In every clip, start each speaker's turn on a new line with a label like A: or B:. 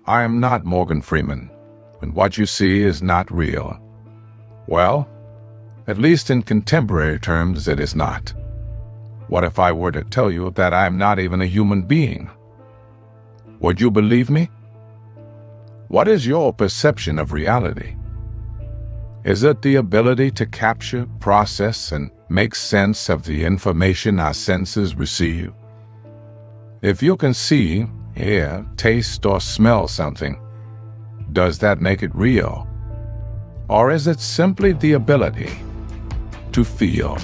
A: I am not Morgan Freeman, and what you see is not real. Well, at least in contemporary terms, it is not. What if I were to tell you that I am not even a human being? Would you believe me? What is your perception of reality? Is it the ability to capture, process, and make sense of the information our senses receive? If you can see, hear, taste, or smell something, does that make it real? Or is it simply the ability to feel?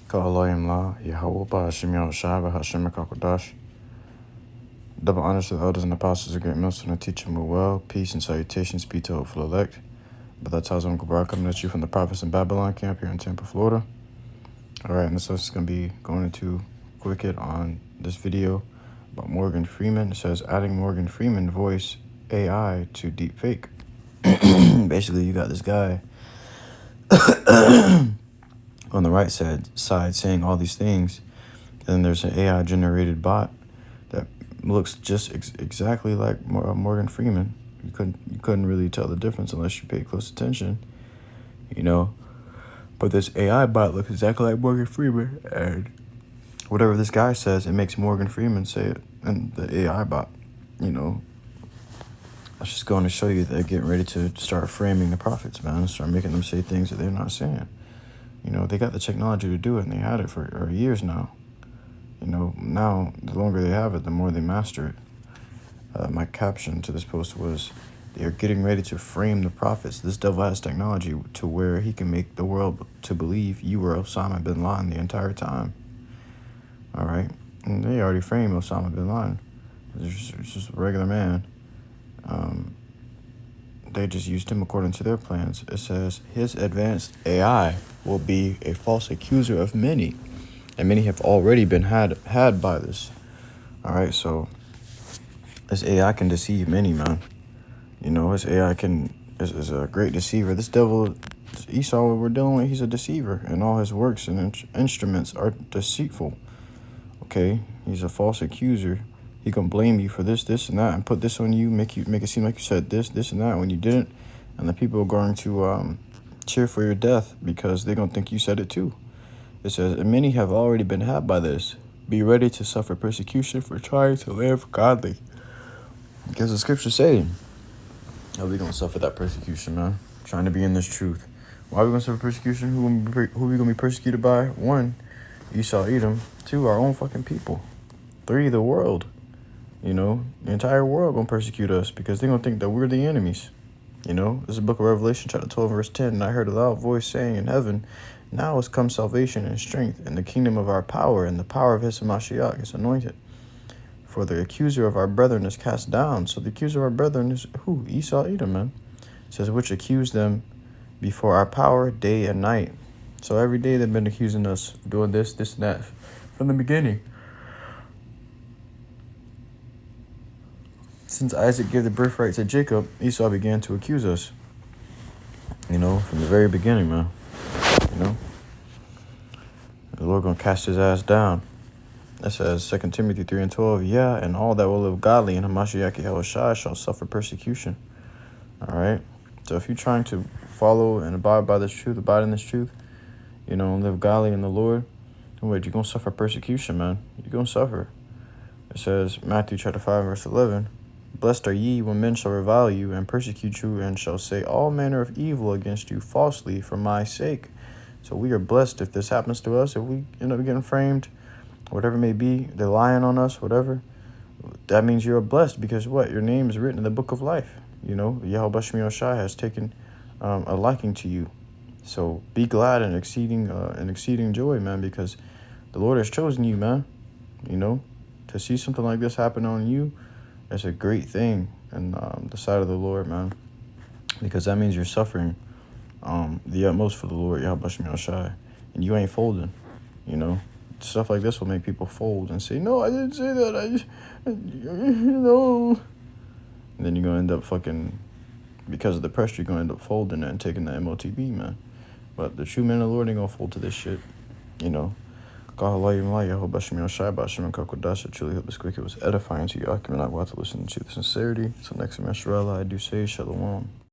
B: HALALYAM, YAHAWAH, BAHASHAM, QADASH. Double honors to the elders and apostles of great millstone and teach them well. Peace and salutations be to hopeful elect. But that's how I'm coming at you from the Prophets in Babylon camp here in Tampa, Florida. Alright, and this is going to be going into quick hit on this video about Morgan Freeman. It says adding Morgan Freeman voice AI to deepfake. Basically, you got this guy on the right side saying all these things, and then there's an AI generated bot that looks just exactly like Morgan Freeman. You couldn't really tell the difference unless you paid close attention, you know. But this AI bot looks exactly like Morgan Freeman, and whatever this guy says, it makes Morgan Freeman say it, and the AI bot, you know. I was just going to show you that they're getting ready to start framing the prophets, man. Start making them say things that they're not saying. You know, they got the technology to do it, and they had it for years now. You know, now, the longer they have it, the more they master it. My caption to this post was, they are getting ready to frame the prophets. This devil has technology to where he can make the world to believe you were Osama bin Laden the entire time. All right? And they already framed Osama bin Laden. It's just a regular man. They just used him according to their plans. It says, his advanced AI will be a false accuser of many. And many have already been had by this. All right, so this AI can deceive many, man. You know, his AI is a great deceiver. This devil, Esau, what we're dealing with, he's a deceiver. And all his works and instruments are deceitful. Okay, he's a false accuser. He can blame you for this, and that, and put this on you, make it seem like you said this, and that when you didn't. And the people are going to cheer for your death because they're going to think you said it too. It says, and many have already been had by this. Be ready to suffer persecution for trying to live godly. Because the scriptures say, oh, we're going to suffer that persecution, man. Trying to be in this truth. Why are we going to suffer persecution? Who are we going to be persecuted by? 1, Esau, Edom. 2, our own fucking people. 3, the world. You know, the entire world going to persecute us because they're going to think that we're the enemies. You know, this is the book of Revelation, chapter 12, verse 10. And I heard a loud voice saying in heaven, now has come salvation and strength and the kingdom of our power and the power of his Mashiach is anointed. For the accuser of our brethren is cast down. So the accuser of our brethren is who? Esau, Edom, man. It says, which accused them before our power day and night. So every day they've been accusing us of doing this, and that from the beginning. Since Isaac gave the birthright to Jacob, Esau began to accuse us. You know, from the very beginning, man. You know? The Lord gonna cast his ass down. That says 2 Timothy 3:12. Yeah, and all that will live godly in Hamashiach YAHAWASHI shall suffer persecution. Alright? So if you're trying to follow and abide by this truth, abide in this truth, you know, and live godly in the Lord, wait, you're gonna suffer persecution, man. You're gonna suffer. It says Matthew chapter 5, verse 11. Blessed are ye when men shall revile you and persecute you and shall say all manner of evil against you falsely for my sake. So we are blessed if this happens to us, if we end up getting framed, whatever it may be, they're lying on us, whatever. That means you're blessed because what? Your name is written in the book of life. You know, Yahweh Shai has taken a liking to you. So be glad and exceeding joy, man, because the Lord has chosen you, man. You know, to see something like this happen on you, it's a great thing in the sight of the Lord, man, because that means you're suffering the utmost for the Lord, Yahweh Shai, and you ain't folding. You know, stuff like this will make people fold and say, no, I didn't say that. No. And then you're going to end up fucking, because of the pressure, you're going to end up folding and taking the MOTB, man. But the true men of the Lord ain't going to fold to this shit, you know. YAHAWASHI, QADASH. I truly hope this quick it was edifying to you. I cannot go out to listen to the sincerity. Until next semester, Allah, I do say Shalom.